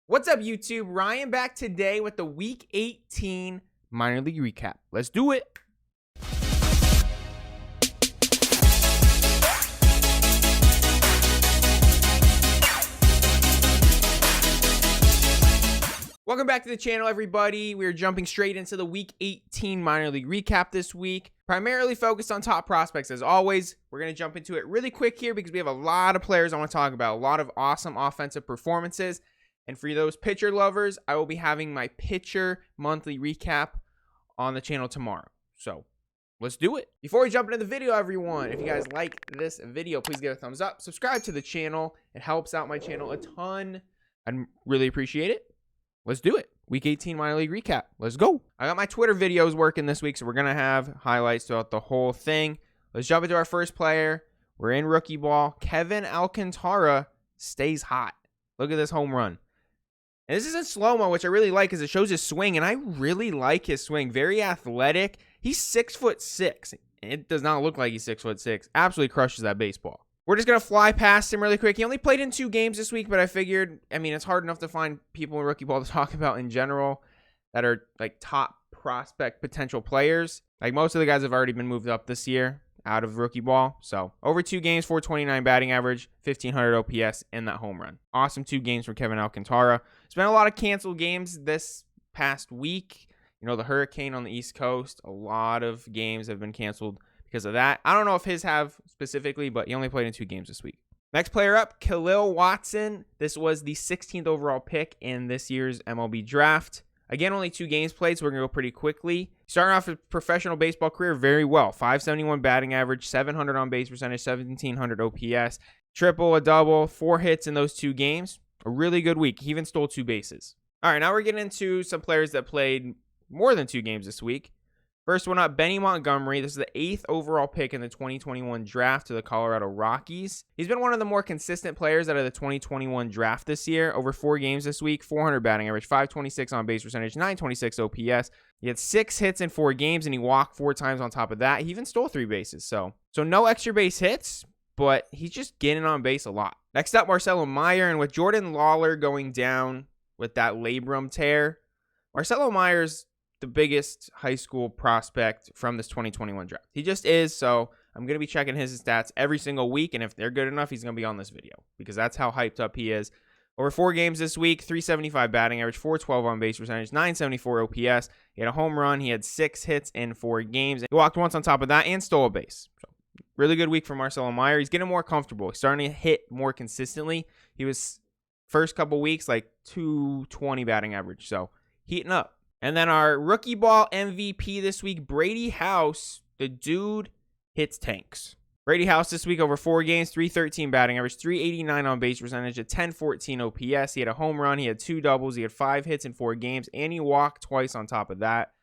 What's up, YouTube? Ryan back today with the Week 18 minor league recap. Let's do it. Welcome back to the channel, everybody. We're jumping straight into the Week 18 minor league recap this week. Primarily focused on top prospects as always. We're going to jump into it really quick here because we have a lot of players I want to talk about. A lot of awesome offensive performances. And for those pitcher lovers, I will be having my pitcher monthly recap on the channel tomorrow. So let's do it. Before we jump into the video, everyone, if you guys like this video, please give it a thumbs up. Subscribe to the channel. It helps out my channel a ton. I'd really appreciate it. Let's do it. Week 18 minor league recap. Let's go. I got my Twitter videos working this week, so we're going to have highlights throughout the whole thing. Let's jump into our first player. We're in rookie ball. Kevin Alcantara stays hot. Look at this home run. And this is in slow-mo, which I really like because it shows his swing, and I really like his swing. Very athletic. He's 6'6". It does not look like he's 6'6". Absolutely crushes that baseball. We're just going to fly past him really quick. He only played in 2 games this week, but I figured, it's hard enough to find people in rookie ball to talk about in general that are like top prospect potential players. Like most of the guys have already been moved up this year out of rookie ball. So over 2 games, 429 batting average, 1500 OPS, and that home run. Awesome 2 games from Kevin Alcantara. There's been a lot of canceled games this past week. The hurricane on the East Coast, a lot of games have been canceled because of that. I don't know if his have specifically, but he only played in 2 games this week. Next player up, Khalil Watson. This was the 16th overall pick in this year's MLB draft. Again, only 2 games played, so we're going to go pretty quickly. Starting off his professional baseball career very well. 571 batting average, 700 on base percentage, 1700 OPS. Triple, a double, 4 hits in those 2 games. A really good week. He even stole 2 bases. All right, now we're getting into some players that played more than 2 games this week. First one up, Benny Montgomery. This is the 8th overall pick in the 2021 draft to the Colorado Rockies. He's been one of the more consistent players out of the 2021 draft this year. Over 4 games this week, 400 batting average, 526 on base percentage, 926 OPS. He had 6 hits in 4 games, and he walked 4 times on top of that. He even stole 3 bases. So no extra base hits, but he's just getting on base a lot. Next up, Marcelo Meyer. And with Jordan Lawler going down with that labrum tear, Marcelo Myers the biggest high school prospect from this 2021 draft. He just is, so I'm going to be checking his stats every single week, and if they're good enough, he's going to be on this video because that's how hyped up he is. Over 4 games this week, 375 batting average, 412 on base percentage, 974 OPS. He had a home run. He had 6 hits in 4 games. He walked once on top of that and stole a base. So really good week for Marcelo Meyer. He's getting more comfortable. He's starting to hit more consistently. He was first couple weeks like 220 batting average, so heating up. And then our rookie ball MVP this week, Brady House. The dude hits tanks. Brady House this week over 4 games, 313 batting average, 389 on base percentage, a 1014 OPS. He had a home run. He had 2 doubles. He had 5 hits in 4 games, and he walked twice on top of that.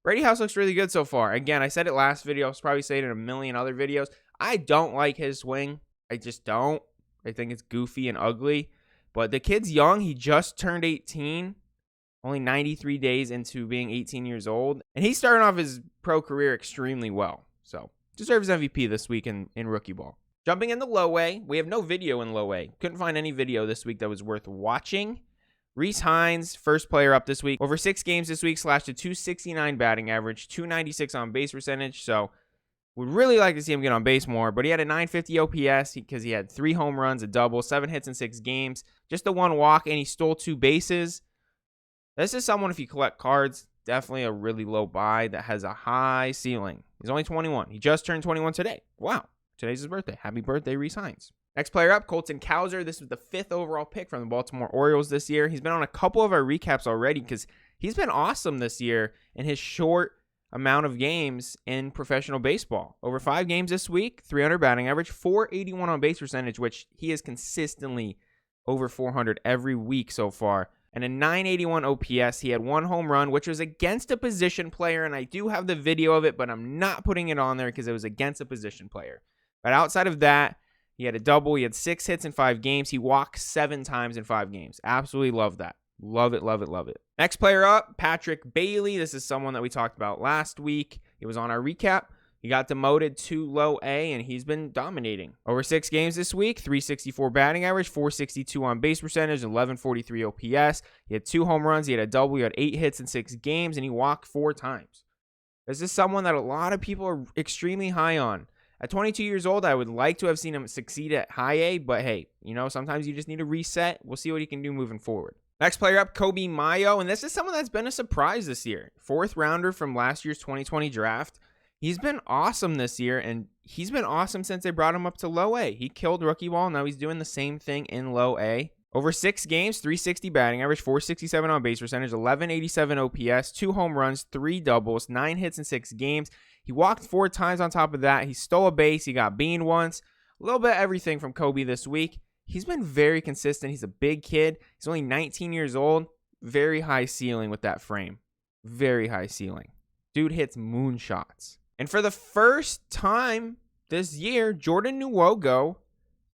Brady House looks really good so far. Again, I said it last video. I'll probably say it in a million other videos. I don't like his swing. I just don't. I think it's goofy and ugly. But the kid's young. He just turned 18. Only 93 days into being 18 years old. And he's starting off his pro career extremely well. So, deserves MVP this week in rookie ball. Jumping in the low A, we have no video in low A. Couldn't find any video this week that was worth watching. Rhys Heinz, first player up this week. Over 6 games this week, slashed a 269 batting average, 296 on base percentage. So, would really like to see him get on base more. But he had a 950 OPS because he had 3 home runs, a double, 7 hits in 6 games. Just the 1 walk, and he stole 2 bases. This is someone, if you collect cards, definitely a really low buy that has a high ceiling. He's only 21. He just turned 21 today. Wow. Today's his birthday. Happy birthday, Rhys Heinz. Next player up, Colton Cowser. This was the 5th overall pick from the Baltimore Orioles this year. He's been on a couple of our recaps already because he's been awesome this year in his short amount of games in professional baseball. Over 5 games this week, 300 batting average, 481 on base percentage, which he is consistently over 400 every week so far. And a 981 OPS. He had 1 home run, which was against a position player. And I do have the video of it, but I'm not putting it on there because it was against a position player. But outside of that, he had a double. He had 6 hits in 5 games. He walked 7 times in 5 games. Absolutely love that. Love it, love it, love it. Next player up, Patrick Bailey. This is someone that we talked about last week. He was on our recap. He got demoted to low A, and he's been dominating. Over 6 games this week, 364 batting average, 462 on base percentage, 1143 OPS. He had 2 home runs. He had a double. He had 8 hits in 6 games, and he walked 4 times. This is someone that a lot of people are extremely high on. At 22 years old, I would like to have seen him succeed at high A, but hey, sometimes you just need to reset. We'll see what he can do moving forward. Next player up, Mayo, and this is someone that's been a surprise this year. 4th rounder from last year's 2020 draft. He's been awesome this year, and he's been awesome since they brought him up to low A. He killed rookie ball. Now he's doing the same thing in low A. Over 6 games, 360 batting average, 467 on base percentage, 1187 OPS, 2 home runs, 3 doubles, 9 hits in 6 games. He walked 4 times on top of that. He stole a base. He got beaned once. A little bit of everything from Kobe this week. He's been very consistent. He's a big kid. He's only 19 years old. Very high ceiling with that frame. Very high ceiling. Dude hits moonshots. And for the first time this year, Jordan Nuogo,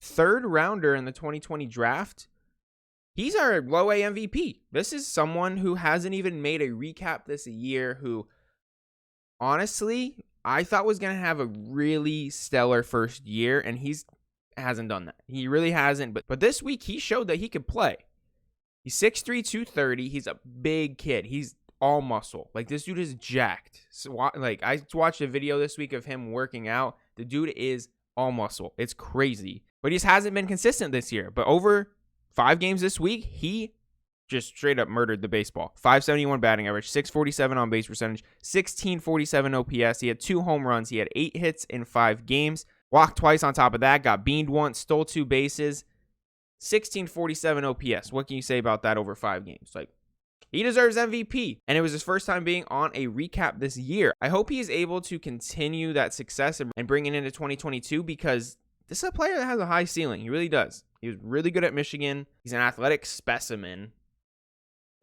3rd rounder in the 2020 draft, he's our low A MVP. This is someone who hasn't even made a recap this year, who honestly I thought was going to have a really stellar first year, and he hasn't done that. He really hasn't. But this week he showed that he could play. He's 6'3", 230. He's a big kid. He's all muscle. Like, this dude is jacked. So, like, I watched a video this week of him working out. The dude is all muscle. It's crazy. But he just hasn't been consistent this year. But over 5 games this week, he just straight up murdered the baseball. 571 batting average, 647 on base percentage, 1647 OPS. He had 2 home runs. He had 8 hits in 5 games. Walked twice on top of that. Got beaned once. Stole 2 bases. 1647 OPS. What can you say about that over 5 games? Like, he deserves MVP, and it was his first time being on a recap this year. I hope he is able to continue that success and bring it into 2022, because this is a player that has a high ceiling. He really does. He was really good at Michigan. He's an athletic specimen.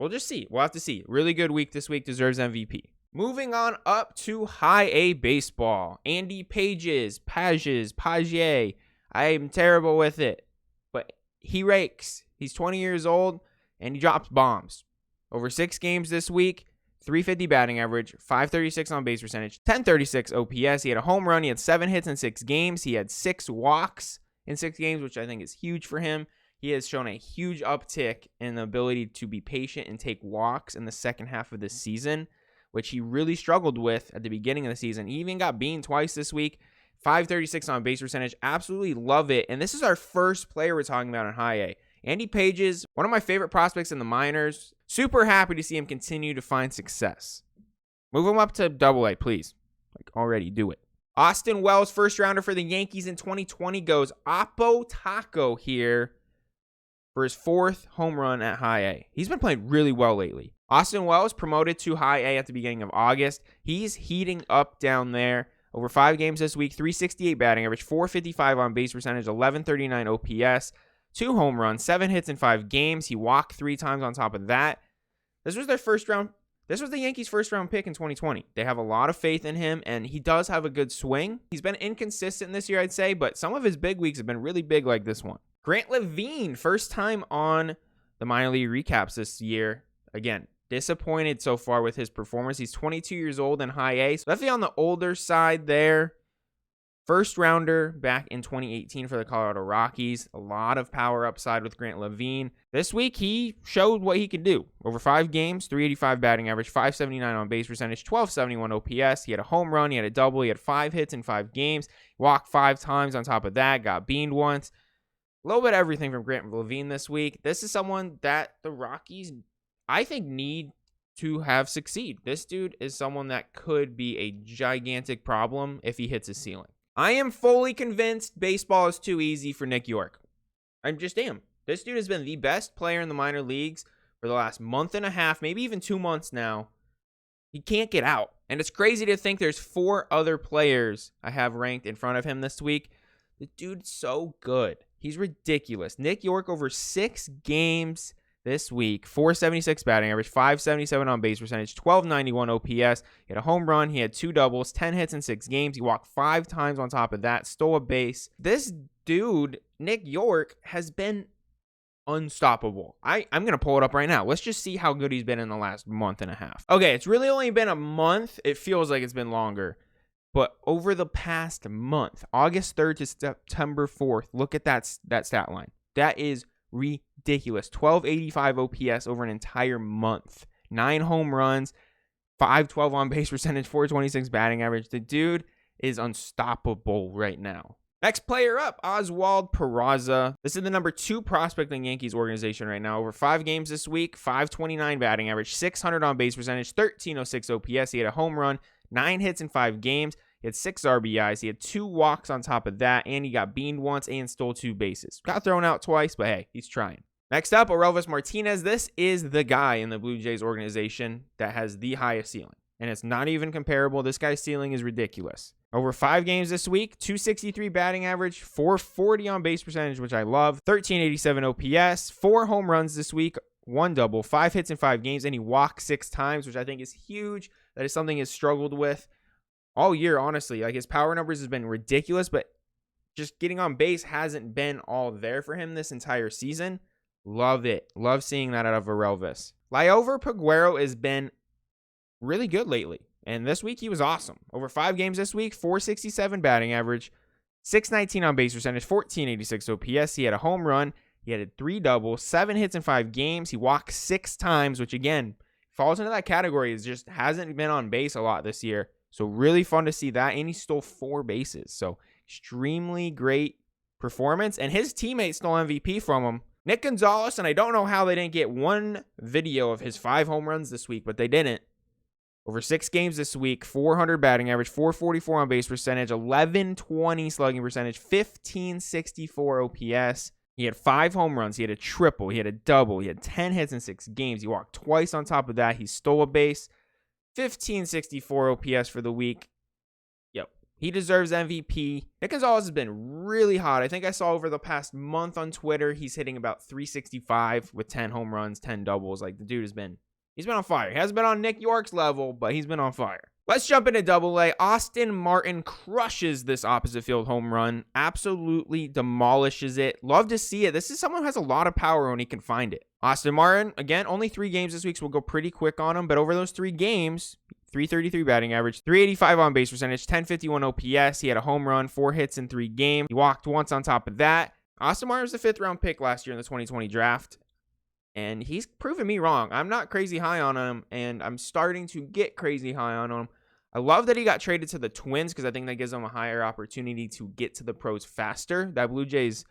We'll just see. We'll have to see. Really good week this week. Deserves MVP. Moving on up to high A baseball. Andy Pages. I am terrible with it, but he rakes. He's 20 years old, and he drops bombs. Over 6 games this week, 350 batting average, 536 on base percentage, 1036 OPS. He had a home run. He had 7 hits in 6 games. He had 6 walks in 6 games, which I think is huge for him. He has shown a huge uptick in the ability to be patient and take walks in the second half of the season, which he really struggled with at the beginning of the season. He even got beaned twice this week. 536 on base percentage. Absolutely love it. And this is our first player we're talking about in high A. Andy Pages, one of my favorite prospects in the minors. Super happy to see him continue to find success. Move him up to double A, please. Like, already do it. Austin Wells, 1st rounder for the Yankees in 2020, goes Oppo Taco here for his 4th home run at high A. He's been playing really well lately. Austin Wells promoted to high A at the beginning of August. He's heating up down there. Over 5 games this week, 368 batting average, 455 on base percentage, 1139 OPS. 2 home runs, 7 hits in 5 games. He walked 3 times on top of that. This was the Yankees' 1st round pick in 2020. They have a lot of faith in him, and he does have a good swing. He's been inconsistent this year, I'd say, but some of his big weeks have been really big like this one. Grant Levine, first time on the minor league recaps this year. Again, disappointed so far with his performance. He's 22 years old in high A, so definitely on the older side there. 1st rounder back in 2018 for the Colorado Rockies. A lot of power upside with Grant Levine. This week, he showed what he could do. Over 5 games, 385 batting average, 579 on base percentage, 1271 OPS. He had a home run. He had a double. He had 5 hits in 5 games. Walked 5 times on top of that. Got beaned once. A little bit of everything from Grant Levine this week. This is someone that the Rockies, I think, need to have succeed. This dude is someone that could be a gigantic problem if he hits his ceiling. I am fully convinced baseball is too easy for Nick York. I just am. This dude has been the best player in the minor leagues for the last month and a half, maybe even 2 months now. He can't get out. And it's crazy to think there's 4 other players I have ranked in front of him this week. The dude's so good. He's ridiculous. Nick York over 6 games this week, 476 batting average, 577 on base percentage, 1291 OPS. He had a home run. He had 2 doubles, 10 hits in 6 games. He walked 5 times on top of that, stole a base. This dude, Nick York, has been unstoppable. I'm going to pull it up right now. Let's just see how good he's been in the last month and a half. Okay, it's really only been a month. It feels like it's been longer. But over the past month, August 3rd to September 4th, look at that stat line. That is ridiculous. 1285 OPS over an entire month. 9 home runs, 512 on base percentage, 426 batting average. The dude is unstoppable right now. Next player up, Oswald Peraza. This is the number 2 prospect in the Yankees organization right now. Over 5 games this week, 529 batting average, 600 on base percentage, 1306 OPS. He had a home run, 9 hits in 5 games. He had 6 RBIs. He had 2 walks on top of that, and he got beaned once and stole 2 bases. Got thrown out twice, but hey, he's trying. Next up, Elvis Martinez. This is the guy in the Blue Jays organization that has the highest ceiling, and it's not even comparable. This guy's ceiling is ridiculous. Over 5 games this week, 263 batting average, 440 on base percentage, which I love, 1387 OPS, 4 home runs this week, 1 double, 5 hits in 5 games, and he walked 6 times, which I think is huge. That is something he's struggled with all year, honestly. Like, his power numbers has been ridiculous, but just getting on base hasn't been all there for him this entire season. Love it. Love seeing that out of Elvis. Lyover Paguero has been really good lately, and this week he was awesome. Over 5 games this week, 467 batting average, 619 on base percentage, 1486 OPS. He had a home run. He had 3 doubles, 7 hits in 5 games. He walked 6 times, which again falls into that category. Is just hasn't been on base a lot this year. So really fun to see that. And he stole 4 bases. So extremely great performance. And his teammates stole MVP from him. Nick Gonzalez, and I don't know how they didn't get one video of his 5 home runs this week, but they didn't. Over 6 games this week, 400 batting average, 444 on base percentage, 1120 slugging percentage, 1564 OPS. He had 5 home runs. He had a triple. He had a double. He had 10 hits in 6 games. He walked twice on top of that. He stole a base. 1564 OPS for the week. Yep. He deserves MVP. Nick Gonzalez has been really hot. I think I saw over the past month on Twitter, he's hitting about 365 with 10 home runs, 10 doubles. Like, the dude he's been on fire. He hasn't been on Nick York's level, but he's been on fire. Let's jump into Double-A. Austin Martin crushes this opposite field home run. Absolutely demolishes it. Love to see it. This is someone who has a lot of power when he can find it. Austin Martin, again, only 3 games this week, so we'll go pretty quick on him. But over those 3 games, 333 batting average, 385 on base percentage, 1051 OPS. He had a home run, 4 hits in 3 games. He walked once on top of that. Austin Martin was the 5th round pick last year in the 2020 draft. And he's proven me wrong. I'm not crazy high on him, and I'm starting to get crazy high on him. I love that he got traded to the Twins because I think that gives him a higher opportunity to get to the pros faster. That Blue Jays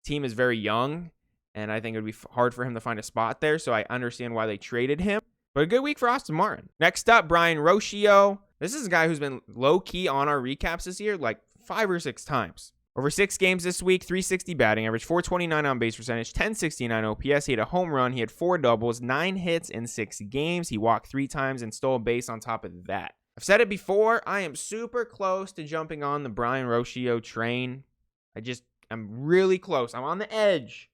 team is very young, and I think it would be hard for him to find a spot there, so I understand why they traded him. But a good week for Austin Martin. Next up, Brian Roschio. This is a guy who's been low-key on our recaps this year like 5 or 6 times. Over 6 games this week, 360 batting average, 429 on base percentage, 1069 OPS. He had a home run. He had 4 doubles, 9 hits in 6 games. He walked 3 times and stole a base on top of that. I've said it before. I am super close to jumping on the Brian Roschio train. I'm really close. I'm on the edge.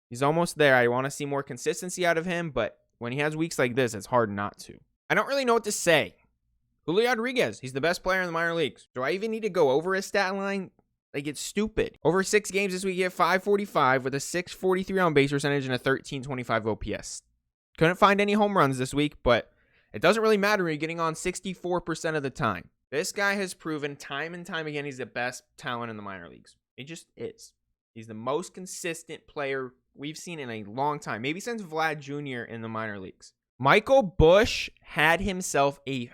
He's almost there. I want to see more consistency out of him, but when he has weeks like this, it's hard not to. I don't really know what to say. Julio Rodriguez, he's the best player in the minor leagues. Do I even need to go over his stat line? Like, it's stupid. Over 6 games this week, he hit 545 with a 643 on base percentage and a 1325 OPS. Couldn't find any home runs this week, but it doesn't really matter when you're getting on 64% of the time. This guy has proven time and time again he's the best talent in the minor leagues. He just is. He's the most consistent player we've seen in a long time, maybe since Vlad Jr. in the minor leagues. Michael Busch had himself a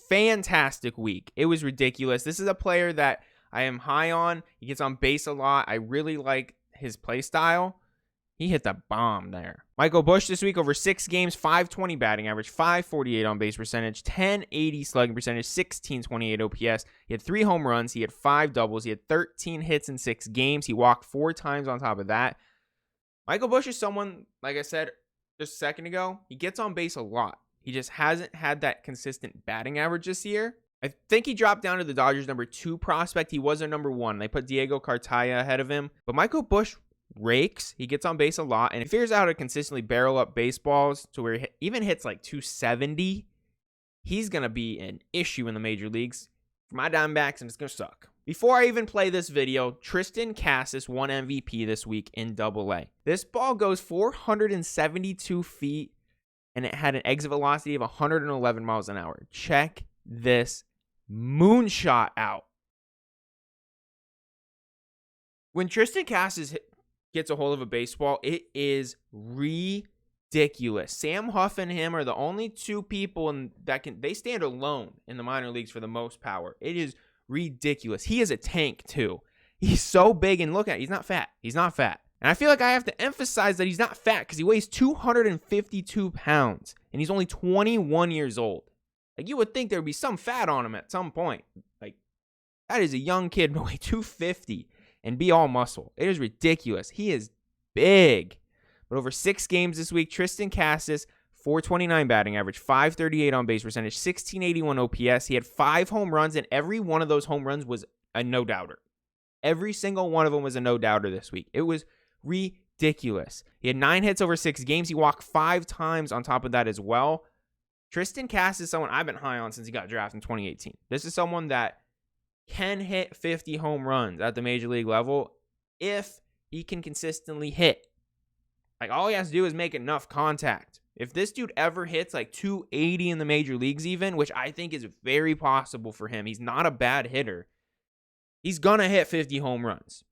fantastic week. It was ridiculous. This is a player that I am high on. He gets on base a lot. I really like his play style. He hit the bomb there. Michael Busch this week over 6 games, 520 batting average, 548 on base percentage, 1080 slugging percentage, 1628 OPS. He had 3 home runs. He had 5 doubles. He had 13 hits in 6 games. He walked 4 times on top of that. Michael Busch is someone, like I said just a second ago, he gets on base a lot. He just hasn't had that consistent batting average this year. I think he dropped down to the Dodgers' number 2 prospect. He was their number 1. They put Diego Cartaya ahead of him. But Michael Busch rakes. He gets on base a lot, and he figures out how to consistently barrel up baseballs to where he even hits like 270. He's going to be an issue in the major leagues. For my Diamondbacks, and it's going to suck. Before I even play this video, Tristan Cassis won MVP this week in Double-A. This ball goes 472 feet, and it had an exit velocity of 111 miles an hour. Check this moonshot out. When Tristan Cassis gets a hold of a baseball, it is ridiculous. Sam Huff and him are the only two people they stand alone in the minor leagues for the most power. It is ridiculous. He is a tank too. He's so big, and look at it. He's not fat. He's not fat. And I feel like I have to emphasize that he's not fat because he weighs 252 pounds and he's only 21 years old. Like, you would think there would be some fat on him at some point. Like, that is a young kid to weigh 250 and be all muscle. It is ridiculous. He is big. But over 6 games this week, Tristan Cassis, 429 batting average, 538 on base percentage, 1681 OPS. He had 5 home runs, and every one of those home runs was a no-doubter. Every single one of them was a no-doubter this week. It was ridiculous. He had 9 hits over 6 games. He walked 5 times on top of that as well. Tristan Cass is someone I've been high on since he got drafted in 2018. This is someone that can hit 50 home runs at the major league level if he can consistently hit. Like, all he has to do is make enough contact. If this dude ever hits like 280 in the major leagues even, which I think is very possible for him, he's not a bad hitter. He's going to hit 50 home runs.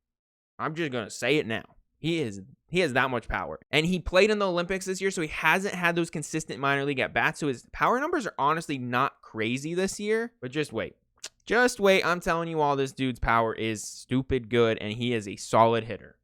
I'm just going to say it now. He has that much power. And he played in the Olympics this year, so he hasn't had those consistent minor league at-bats. So his power numbers are honestly not crazy this year. But just wait. Just wait. I'm telling you all, this dude's power is stupid good, and he is a solid hitter.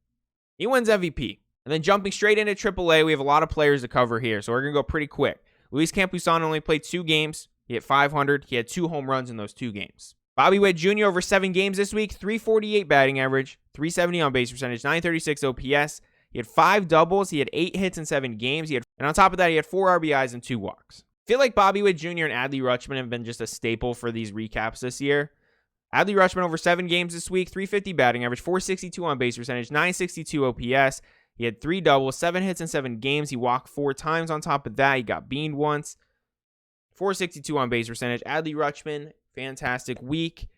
He wins MVP. And then jumping straight into AAA, we have a lot of players to cover here, so we're going to go pretty quick. Luis Campusano only played 2 games. He hit 500. He had 2 home runs in those 2 games. Bobby Witt Jr. over 7 games this week, 348 batting average, 370 on base percentage, 936 OPS. He had 5 doubles. He had 8 hits in 7 games. And on top of that, he had 4 RBIs and 2 walks. I feel like Bobby Witt Jr. and Hadley Rushman have been just a staple for these recaps this year. Hadley Rushman over 7 games this week, 350 batting average, 462 on base percentage, 962 OPS. He had 3 doubles, 7 hits in 7 games. He walked 4 times on top of that. He got beaned once. 462 on base percentage. Hadley Rushman, fantastic week.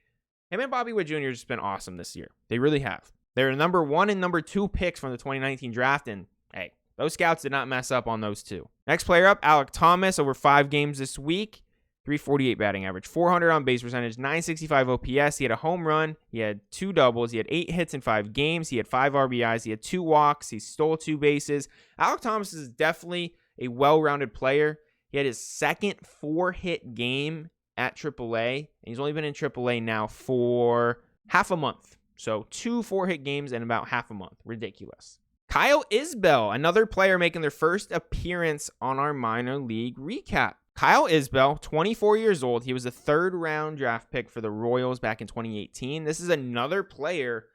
Him and Bobby Witt Jr. have just been awesome this year. They really have. They're number 1 and number 2 picks from the 2019 draft, and hey, those scouts did not mess up on those 2. Next player up, Alec Thomas, over 5 games this week, 348 batting average, 400 on base percentage, 965 OPS. He had a home run. He had 2 doubles. He had 8 hits in 5 games. He had 5 RBIs. He had 2 walks. He stole 2 bases. Alec Thomas is definitely a well-rounded player. He had his second 4-hit game at AAA, and he's only been in AAA now for half a month. So 2 4-hit games in about half a month. Ridiculous. Kyle Isbell, another player making their first appearance on our minor league recap. Kyle Isbell, 24 years old. He was a 3rd-round draft pick for the Royals back in 2018. This is another player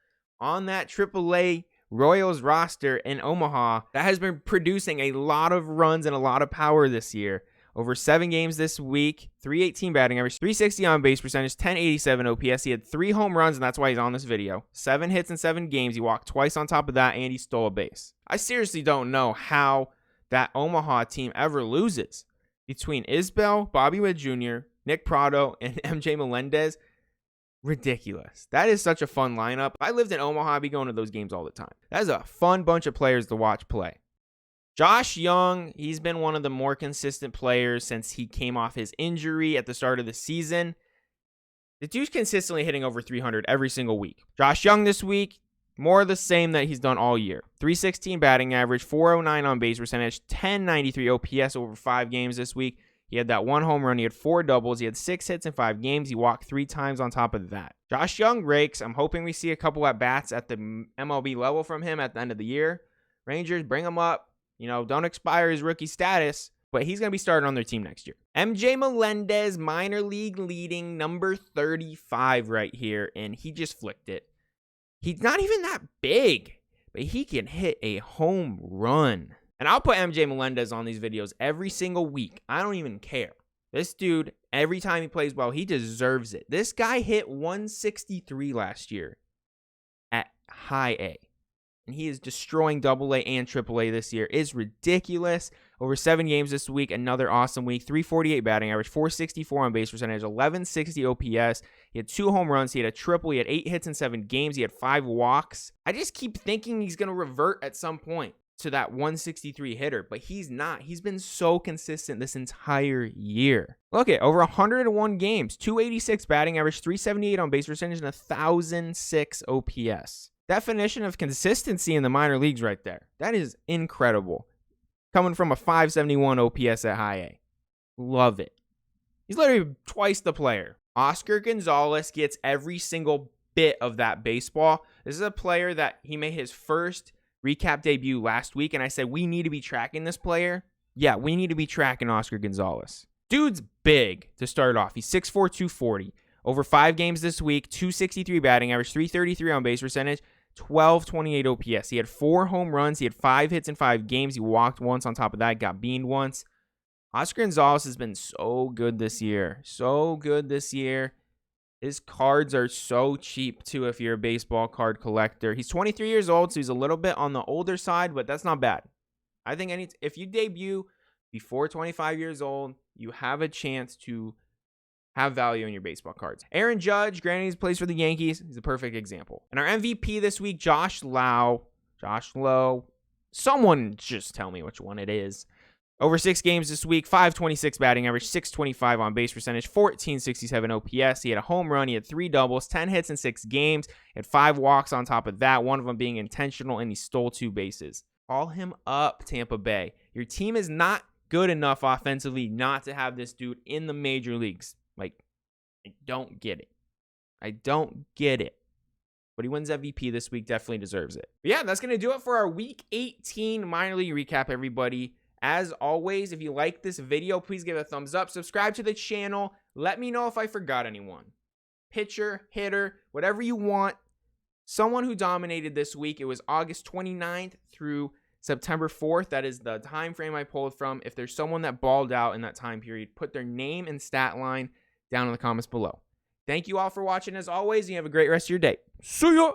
on that AAA Royals roster in Omaha that has been producing a lot of runs and a lot of power this year. Over 7 games this week, 318 batting average, 360 on base percentage, 1087 OPS. He had 3 home runs, and that's why he's on this video. 7 hits in 7 games. He walked twice on top of that, and he stole a base. I seriously don't know how that Omaha team ever loses. Between Isbell, Bobby Witt Jr., Nick Prado, and MJ Melendez, ridiculous. That is such a fun lineup. If I lived in Omaha, I'd be going to those games all the time. That is a fun bunch of players to watch play. Josh Young, he's been one of the more consistent players since he came off his injury at the start of the season. The dude's consistently hitting over 300 every single week. Josh Young this week, more of the same that he's done all year. 316 batting average, 409 on base percentage, 1093 OPS over 5 games this week. He had that 1 home run. He had 4 doubles. He had 6 hits in 5 games. He walked 3 times on top of that. Josh Young rakes. I'm hoping we see a couple at-bats at the MLB level from him at the end of the year. Rangers, bring him up. Don't expire his rookie status, but he's going to be starting on their team next year. MJ Melendez, minor league leading number 35 right here, and he just flicked it. He's not even that big, but he can hit a home run. And I'll put MJ Melendez on these videos every single week. I don't even care. This dude, every time he plays well, he deserves it. This guy hit 163 last year at high A. And he is destroying AA and AAA this year. It's ridiculous. Over 7 games this week, another awesome week. 348 batting average, 464 on base percentage, 1160 OPS. He had 2 home runs. He had a triple. He had 8 hits in 7 games. He had 5 walks. I just keep thinking he's going to revert at some point. to that 163 hitter, but he's not. He's been so consistent this entire year. Look at over 101 games, 286 batting average, 378 on base percentage, and 1,006 OPS. Definition of consistency in the minor leagues right there. That is incredible. Coming from a 571 OPS at high A. Love it. He's literally twice the player. Oscar Gonzalez gets every single bit of that baseball. This is a player that he made his first recap debut last week, and I said, we need to be tracking this player. Yeah, we need to be tracking Oscar Gonzalez. Dude's big to start off. He's 6'4", 240. Over 5 games this week, 263 batting average, 333 on base percentage, 1228 OPS. He had 4 home runs. He had 5 hits in 5 games. He walked once on top of that, got beaned once. Oscar Gonzalez has been so good this year. So good this year. His cards are so cheap, too, if you're a baseball card collector. He's 23 years old, so he's a little bit on the older side, but that's not bad. I think if you debut before 25 years old, you have a chance to have value in your baseball cards. Aaron Judge, granted he plays for the Yankees, he's a perfect example. And our MVP this week, Josh Lowe. Someone just tell me which one it is. Over 6 games this week, 526 batting average, 625 on base percentage, 1467 OPS. He had a home run. He had 3 doubles, 10 hits in 6 games. He had 5 walks on top of that, one of them being intentional, and he stole 2 bases. Call him up, Tampa Bay. Your team is not good enough offensively not to have this dude in the major leagues. Like, I don't get it. But he wins MVP this week, definitely deserves it. But yeah, that's going to do it for our Week 18 minor league recap, everybody. As always, if you like this video, please give it a thumbs up. Subscribe to the channel. Let me know if I forgot anyone. Pitcher, hitter, whatever you want. Someone who dominated this week. It was August 29th through September 4th. That is the time frame I pulled from. If there's someone that balled out in that time period, put their name and stat line down in the comments below. Thank you all for watching as always, and you have a great rest of your day. See ya!